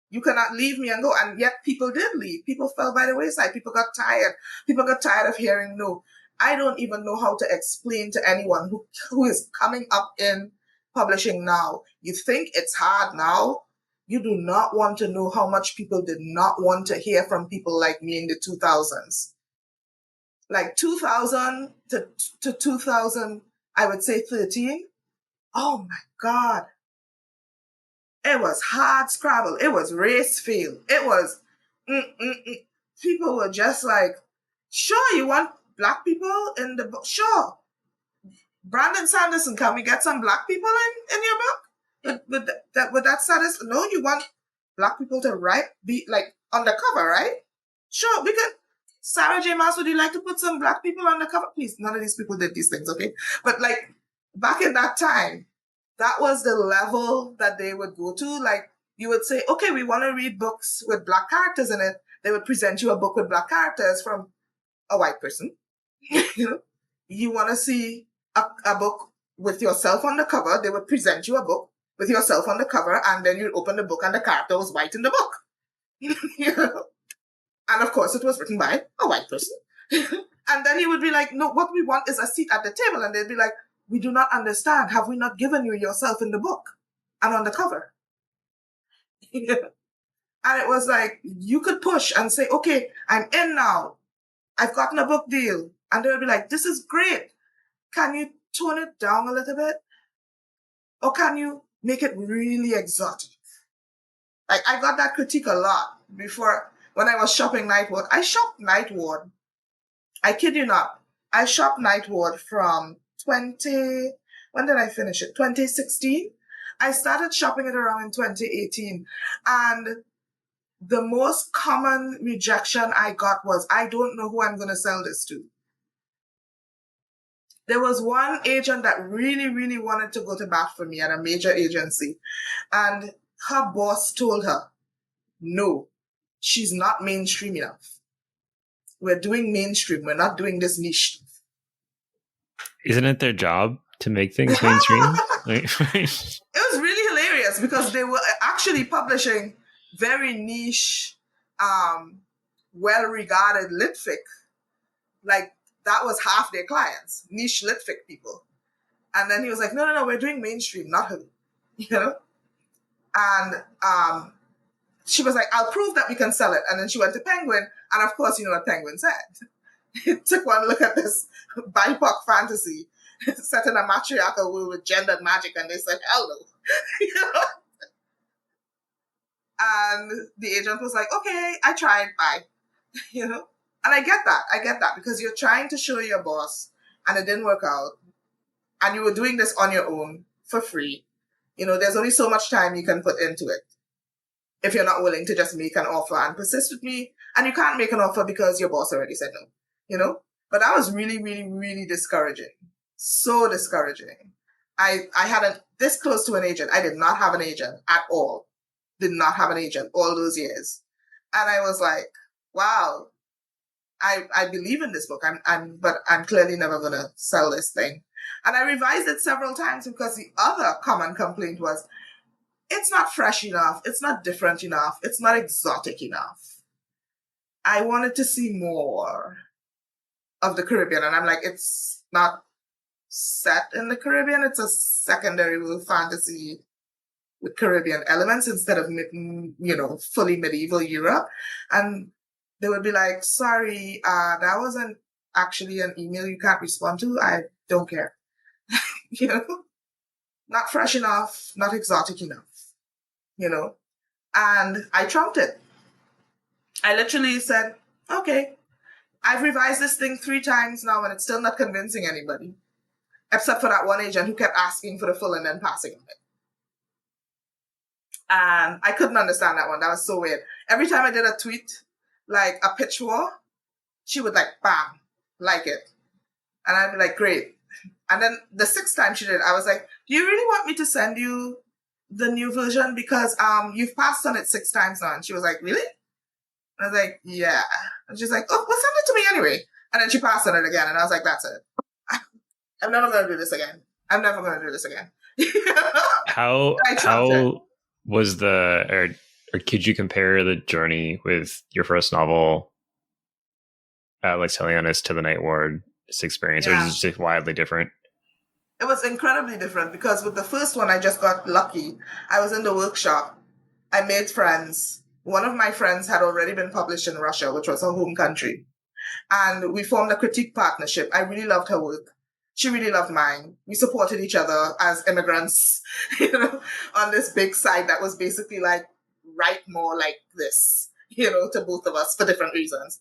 You cannot leave me and go. And yet people did leave. People fell by the wayside. People got tired. People got tired of hearing no. I don't even know how to explain to anyone who is coming up in publishing now. You think it's hard now? You do not want to know how much people did not want to hear from people like me in the 2000s. Like 2000 to 2000, I would say 13. Oh my God. It was hard scrabble. It was race field. It was, people were just like, sure, you want Black people in the book? Sure. Brandon Sanderson, can we get some Black people in your book? With that status? No, you want Black people to be like on the cover, right? Sure, we can. Sarah J. Maas, would you like to put some Black people on the cover? Please, none of these people did these things, okay? But like back in that time, that was the level that they would go to. Like you would say, okay, we want to read books with Black characters in it. They would present you a book with Black characters from a white person. You know, you want to see a book with yourself on the cover. They would present you a book with yourself on the cover, and then you'd open the book and the character was white in the book. You know? And of course it was written by a white person. And then you would be like, no, what we want is a seat at the table. And they'd be like, we do not understand. Have we not given you yourself in the book and on the cover? Yeah. And it was like, you could push and say, okay, I'm in now. I've gotten a book deal. And they would be like, this is great. Can you tone it down a little bit? Or can you make it really exotic? Like, I got that critique a lot before when I was shopping Night Ward. I shopped Night Ward. I kid you not. I shopped Night Ward from when did I finish it? 2016. I started shopping it around in 2018. And the most common rejection I got was, I don't know who I'm going to sell this to. There was one agent that really, really wanted to go to bat for me at a major agency. And her boss told her, no, she's not mainstream enough. We're doing mainstream. We're not doing this niche. Isn't it their job to make things mainstream? It was really hilarious because they were actually publishing very niche, well-regarded litfic. Like, that was half their clients, niche litfic people. And then he was like, no, we're doing mainstream, not her. You know? And she was like, I'll prove that we can sell it. And then she went to Penguin. And of course, you know what Penguin said. It took one look at this BIPOC fantasy set in a matriarchal world with gendered magic. And they said, hello. You know? And the agent was like, okay, I tried, bye. You know? And I get that because you're trying to show your boss and it didn't work out. And you were doing this on your own for free. You know, there's only so much time you can put into it if you're not willing to just make an offer and persist with me. And you can't make an offer because your boss already said no, you know? But that was really, really, really discouraging. So discouraging. I hadn't this close to an agent. I did not have an agent at all. Did not have an agent all those years. And I was like, wow, I believe in this book. But I'm clearly never going to sell this thing. And I revised it several times because the other common complaint was, it's not fresh enough. It's not different enough. It's not exotic enough. I wanted to see more of the Caribbean. And I'm like, it's not set in the Caribbean. It's a secondary world fantasy with Caribbean elements instead of, you know, fully medieval Europe. And they would be like, sorry, that wasn't actually an email you can't respond to. I don't care. You know, not fresh enough, not exotic enough, you know. And I trumped it. I literally said, okay, I've revised this thing 3 times now and it's still not convincing anybody, except for that one agent who kept asking for the full and then passing on it. And I couldn't understand that one. That was so weird. Every time I did a tweet, like a pitch war, she would like, bam, like it. And I'd be like, great. And then the 6th time she did, I was like, do you really want me to send you the new version? Because you've passed on it 6 times now. And she was like, really? And I was like, yeah. And she's like, oh, well, send it to me anyway. And then she passed on it again. And I was like, that's it. I'm never going to do this again. I'm never going to do this again. How was or could you compare the journey with your first novel, like Telianis to the Night Ward experience, or is it just wildly different? It was incredibly different because with the first one, I just got lucky. I was in the workshop. I made friends. One of my friends had already been published in Russia, which was her home country. And we formed a critique partnership. I really loved her work. She really loved mine. We supported each other as immigrants, you know, on this big site that was basically like, write more like this, you know, to both of us for different reasons.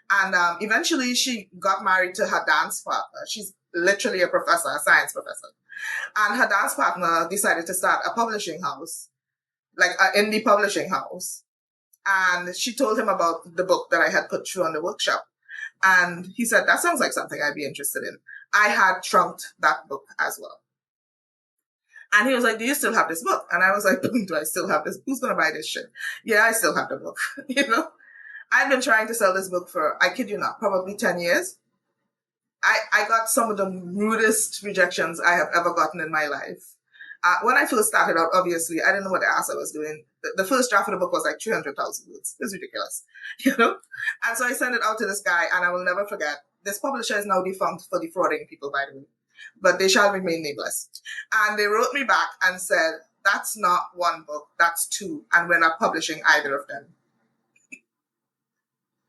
And eventually she got married to her dance partner. She's literally a professor, a science professor. And her dance partner decided to start a publishing house, like an indie publishing house. And she told him about the book that I had put through on the workshop. And he said, that sounds like something I'd be interested in. I had trumped that book as well. And he was like, do you still have this book? And I was like, do I still have this? Who's going to buy this shit? Yeah, I still have the book. You know, I've been trying to sell this book for, I kid you not, probably 10 years. I got some of the rudest rejections I have ever gotten in my life. When I first started out, obviously, I didn't know what the ass I was doing. The first draft of the book was like 300,000 words. It was ridiculous, you know? And so I sent it out to this guy, and I will never forget. This publisher is now defunct for defrauding people, by the way. But they shall remain nameless. And they wrote me back and said, that's not one book, that's 2. And we're not publishing either of them.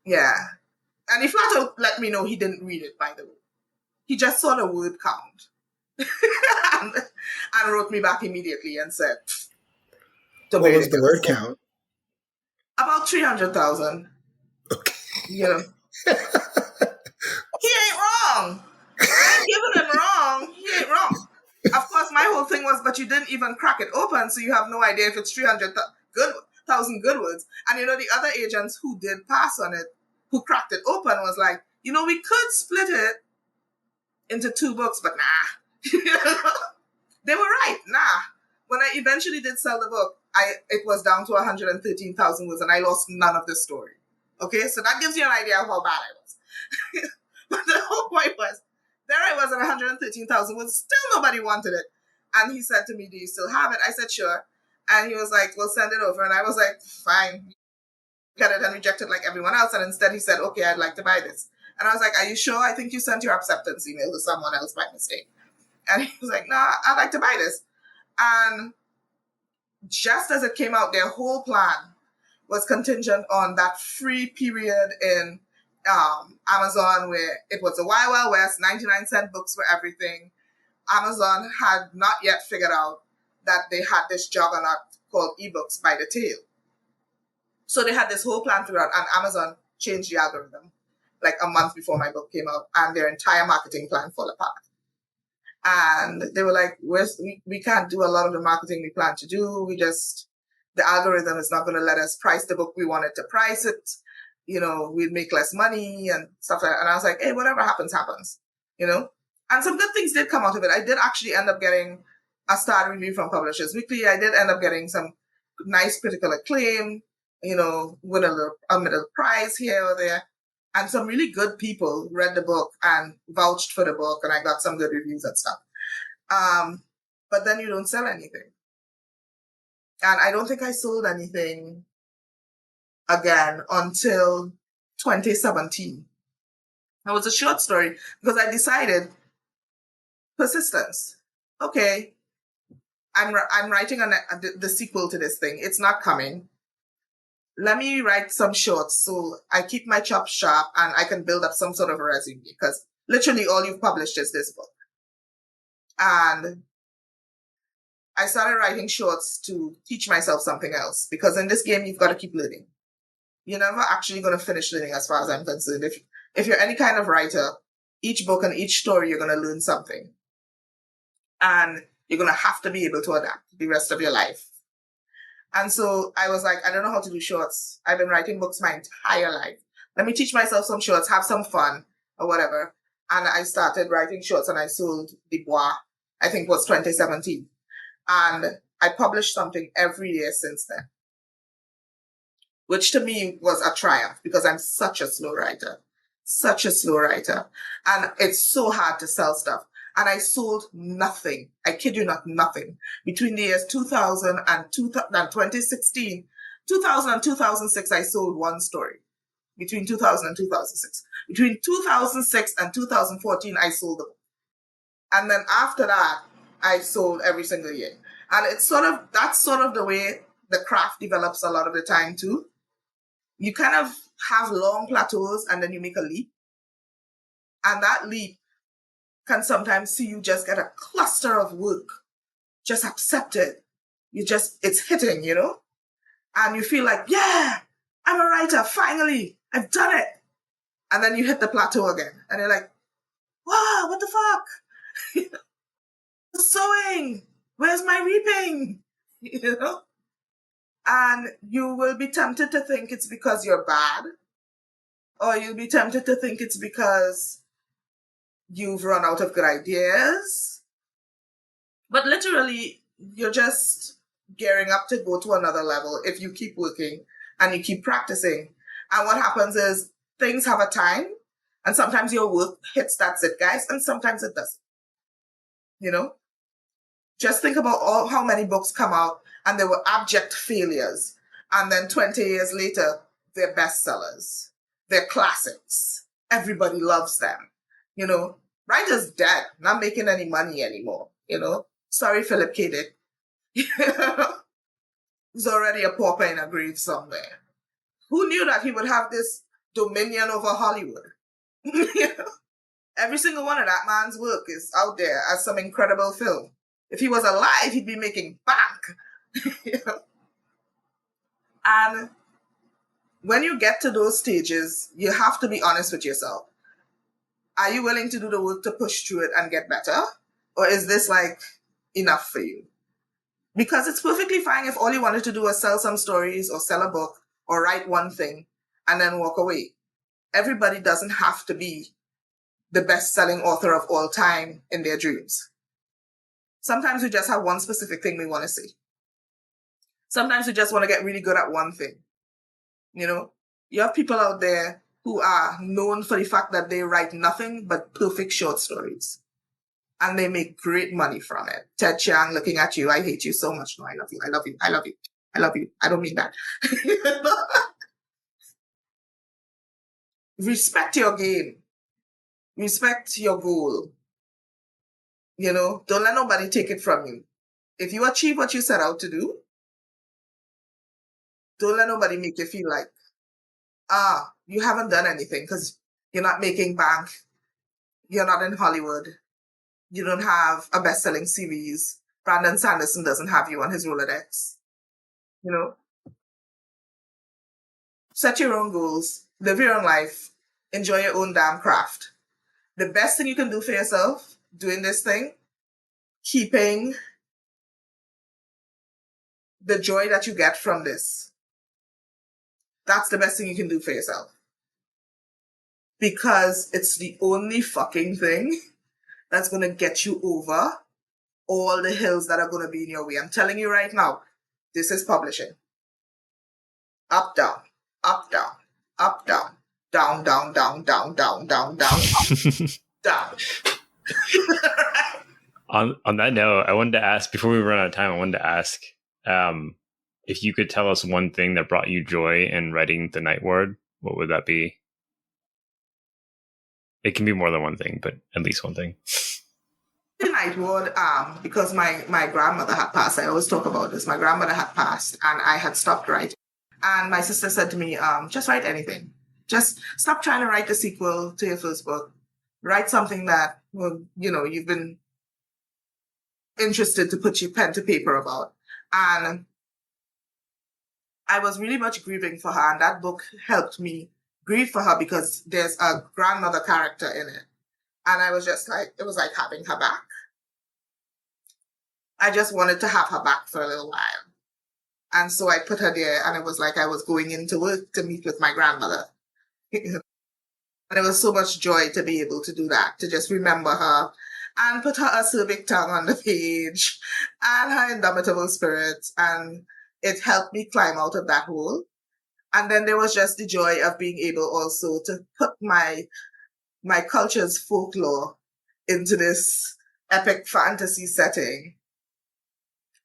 Yeah. And he flat out let me know he didn't read it, by the way. He just saw the word count. and wrote me back immediately and said, what was the word count? About 300,000. Okay. You know. He ain't wrong. I ain't giving him wrong. He ain't wrong. Of course, my whole thing was, but you didn't even crack it open, so you have no idea if it's 300,000 good words. And you know, the other agents who did pass on it, who cracked it open, was like, you know, we could split it into 2 books, but nah. They were right. Nah. When I eventually did sell the book, it was down to 113,000 words, and I lost none of the story. Okay, so that gives you an idea of how bad I was. But the whole point was, there I was at 113,000 words, still nobody wanted it. And he said to me, do you still have it? I said, sure. And he was like, well, send it over. And I was like, fine. Get it and reject it like everyone else. And instead he said, okay, I'd like to buy this. And I was like, are you sure? I think you sent your acceptance email to someone else by mistake. And he was like, no, I'd like to buy this. And just as it came out, their whole plan was contingent on that free period in Amazon where it was a Wild Wild West, 99-cent books for everything. Amazon had not yet figured out that they had this juggernaut called ebooks by the tail. So they had this whole plan figured out, and Amazon changed the algorithm like a month before my book came out, and their entire marketing plan fell apart. And they were like, we can't do a lot of the marketing we plan to do. The algorithm is not going to let us price the book we wanted to price it. We'd make less money and stuff like that. And I was like, hey, whatever happens, happens, And some good things did come out of it. I did actually end up getting a star review from Publishers Weekly. I did end up getting some nice critical acclaim, win a middle prize here or there. And some really good people read the book and vouched for the book, and I got some good reviews and stuff. But then you don't sell anything. And I don't think I sold anything again until 2017. It was a short story because I decided persistence. Okay, I'm writing the sequel to this thing. It's not coming. Let me write some shorts so I keep my chops sharp and I can build up some sort of a resume, because literally all you've published is this book. And I started writing shorts to teach myself something else, because in this game, you've got to keep learning. You're never actually going to finish learning as far as I'm concerned. If you're any kind of writer, each book and each story, you're going to learn something. And you're going to have to be able to adapt the rest of your life. And so I was like, I don't know how to do shorts. I've been writing books my entire life. Let me teach myself some shorts, have some fun or whatever. And I started writing shorts and I sold Du Bois, I think it was 2017. And I published something every year since then, which to me was a triumph because I'm such a slow writer. And it's so hard to sell stuff. And I sold nothing. I kid you not, nothing. Between the years 2000 and 2016, 2000 and 2006, I sold one story. Between 2000 and 2006. Between 2006 and 2014, I sold the book. And then after that, I sold every single year. And that's sort of the way the craft develops a lot of the time too. You kind of have long plateaus and then you make a leap. And that leap can sometimes see you just get a cluster of work, just accept it. It's hitting, and you feel like, yeah, I'm a writer. Finally, I've done it. And then you hit the plateau again and you're like, wow, what the fuck? Sowing, where's my reaping? And you will be tempted to think it's because you're bad, or you'll be tempted to think it's because you've run out of good ideas. But literally, you're just gearing up to go to another level if you keep working and you keep practicing. And what happens is things have a time, and sometimes your work hits that zeitgeist, and sometimes it doesn't. Just think about how many books come out and they were abject failures. And then 20 years later, they're bestsellers. They're classics. Everybody loves them. Writer's dead, not making any money anymore. Sorry, Philip K. Dick. He's already a pauper in a grave somewhere. Who knew that he would have this dominion over Hollywood? Every single one of that man's work is out there as some incredible film. If he was alive, he'd be making bank. And when you get to those stages, you have to be honest with yourself. Are you willing to do the work to push through it and get better? Or is this enough for you? Because it's perfectly fine if all you wanted to do was sell some stories or sell a book or write one thing and then walk away. Everybody doesn't have to be the best-selling author of all time in their dreams. Sometimes we just have one specific thing we want to say. Sometimes we just want to get really good at one thing. You have people out there who are known for the fact that they write nothing but perfect short stories. And they make great money from it. Ted Chiang, looking at you, I hate you so much. No, I love you. I love you. I love you. I love you. I don't mean that. Respect your game. Respect your goal. Don't let nobody take it from you. If you achieve what you set out to do, Don't let nobody make you feel like, you haven't done anything because you're not making bank. You're not in Hollywood. You don't have a best-selling series. Brandon Sanderson doesn't have you on his Rolodex. You know? Set your own goals. Live your own life. Enjoy your own damn craft. The best thing you can do for yourself doing this thing, keeping the joy that you get from this. That's the best thing you can do for yourself. Because it's the only fucking thing that's going to get you over all the hills that are going to be in your way. I'm telling you right now, this is publishing. Up, down, up, down, up, down, down, down, down, down, down, down, down, down. On that note, I wanted to ask, before we run out of time, I wanted to ask if you could tell us one thing that brought you joy in writing The Night Ward, what would that be? It can be more than one thing, but at least one thing. The Night Ward, because my grandmother had passed. I always talk about this. My grandmother had passed and I had stopped writing. And my sister said to me, just write anything. Just stop trying to write the sequel to your first book. Write something that, well, you know, you've been interested to put your pen to paper about. And I was really much grieving for her. And that book helped me grieve for her because there's a grandmother character in it. And I was just like, it was like having her back. I just wanted to have her back for a little while. And so I put her there, and it was like I was going into work to meet with my grandmother. And it was so much joy to be able to do that, to just remember her and put her acerbic tongue on the page and her indomitable spirit. And it helped me climb out of that hole. And then there was just the joy of being able also to put my culture's folklore into this epic fantasy setting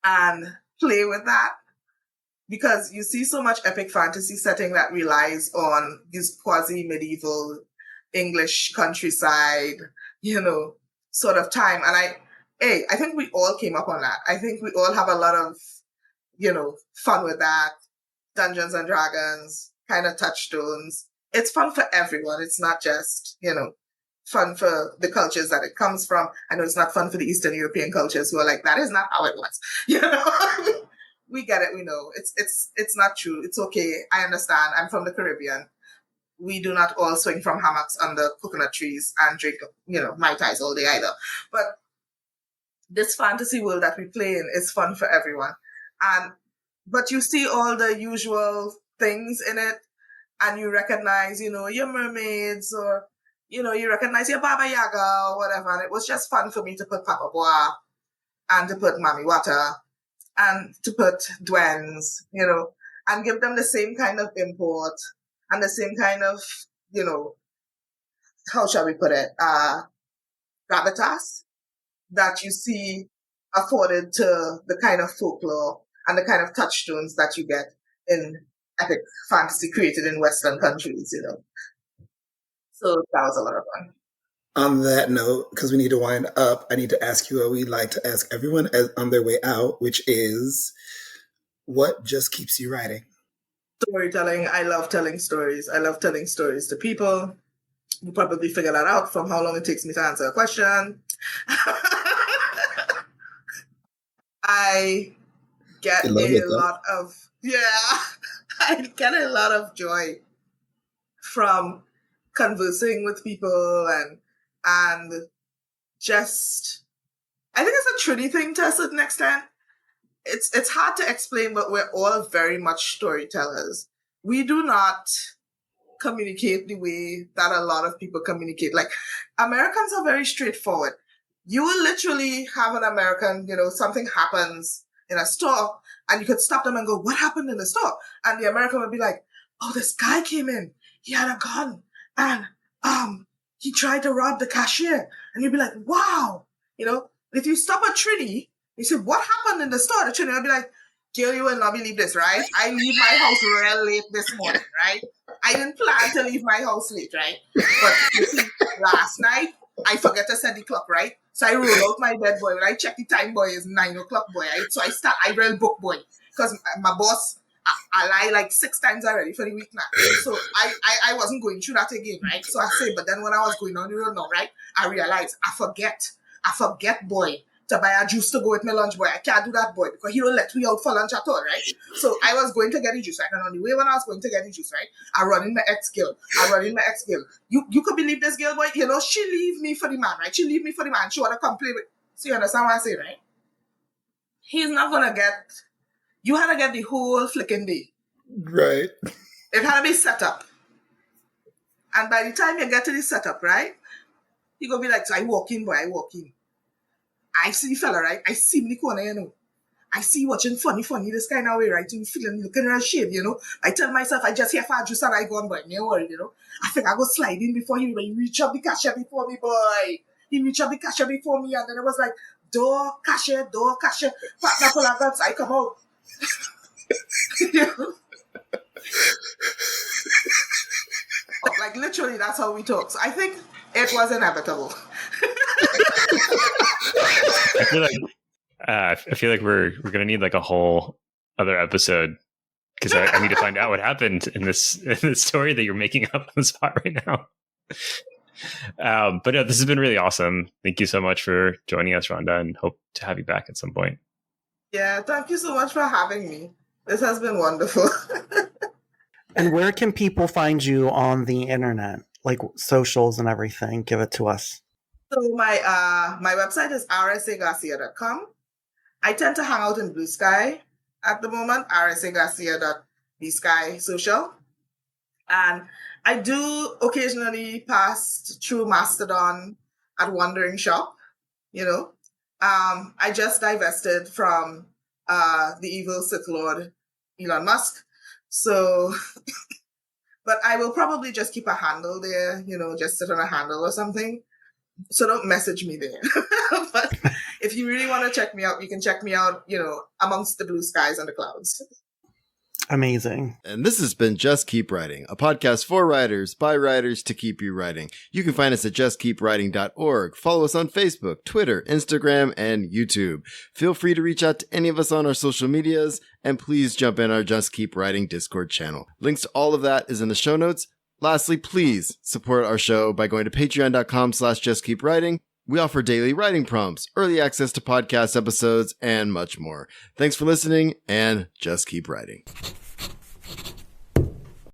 and play with that. Because you see so much epic fantasy setting that relies on this quasi-medieval English countryside, you know, sort of time. And I think we all came up on that. I think we all have a lot of, you know, fun with that. Dungeons and Dragons, kind of touchstones. It's fun for everyone. It's not just, you know, fun for the cultures that it comes from. I know it's not fun for the Eastern European cultures who are like, that is not how it was. You know, we get it. We know it's not true. It's okay. I understand. I'm from the Caribbean. We do not all swing from hammocks under coconut trees and drink, you know, Mai Tais all day either. But this fantasy world that we play in is fun for everyone. But you see all the usual things in it, and you recognize, you know, your mermaids, or, you know, you recognize your Baba Yaga or whatever. And it was just fun for me to put Papa Bois and to put Mami Wata and to put Dwens, you know, and give them the same kind of import and the same kind of, you know, how shall we put it, gravitas that you see afforded to the kind of folklore and the kind of touchstones that you get in epic fantasy created in Western countries, you know. So that was a lot of fun. On that note, because we need to wind up, I need to ask you what we like to ask everyone on their way out, which is, what just keeps you writing? Storytelling. I love telling stories. I love telling stories to people. You probably figure that out from how long it takes me to answer a question. I get a lot of joy from conversing with people and just, I think it's a Trinity thing to a certain extent. It's hard to explain, but we're all very much storytellers. We do not communicate the way that a lot of people communicate. Like, Americans are very straightforward. You will literally have an American, you know, something happens in a store, and you could stop them and go, what happened in the store? And the American would be like, oh, this guy came in. He had a gun. And he tried to rob the cashier. And you'd be like, wow. You know, if you stop at Trini, you say, what happened in the store? The Trini would be like, Jill, you will not believe this, right? I leave my house real late this morning, right? I didn't plan to leave my house late, right? But you see, last night, I forget to set the clock, right? So I roll out my bed, boy. When I check the time, boy, it's 9 o'clock, boy. Right? So I real book, boy. Because my boss I lie like 6 times already for the week now. So I wasn't going through that again, right? So I say, but then when I was going on the road now, right, I realized I forget, boy, to buy a juice to go with my lunch, boy. I can't do that, boy, because he don't let me out for lunch at all, right? So I was going to get the juice, right? And on the way when I was going to get the juice, right, I run in my ex-girl. You could believe this girl, boy, you know, she leave me for the man, right? She leave me for the man. She want to come play with. So you understand what I say, right? He's not going to get, you had to get the whole flicking day. Right. It had to be set up. And by the time you get to the setup, right, you going to be like, so I walk in, boy, I walk in. I see the fella, right? I see him in the corner, you know. I see you watching funny, this kind of way, right? You feeling, looking around shade, you know. I tell myself, I just hear for juice and I go on, boy. No worry, you know. I think I go slide in before him, but he reach up the cashier before me, boy. He reach up the cashier before me, and then it was like, door, cashier. Partner pull out guns, I come out. You know? Like, literally, that's how we talk. So I think it was inevitable. I feel like we're gonna need like a whole other episode because I need to find out what happened in this story that you're making up on the spot right now. But no, this has been really awesome. Thank you so much for joining us, Rhonda, and hope to have you back at some point. Yeah, thank you so much for having me. This has been wonderful. And where can people find you on the internet, like socials and everything? Give it to us. So my website is R.S.A Garcia.com. I tend to hang out in Bluesky at the moment, R.S.A Garcia.bsky social. And I do occasionally pass through Mastodon at Wandering Shop, you know. I just divested from the evil Sith Lord Elon Musk. So, but I will probably just keep a handle there, you know, just sit on a handle or something. So don't message me there. But if you really want to check me out, you can check me out, you know, amongst the blue skies and the clouds. Amazing. And this has been Just Keep Writing, a podcast for writers, by writers, to keep you writing. You can find us at justkeepwriting.org. Follow us on Facebook, Twitter, Instagram, and YouTube. Feel free to reach out to any of us on our social medias, and please jump in our Just Keep Writing Discord channel. Links to all of that is in the show notes. Lastly, please support our show by going to patreon.com/justkeepwriting. We offer daily writing prompts, early access to podcast episodes, and much more. Thanks for listening, and just keep writing.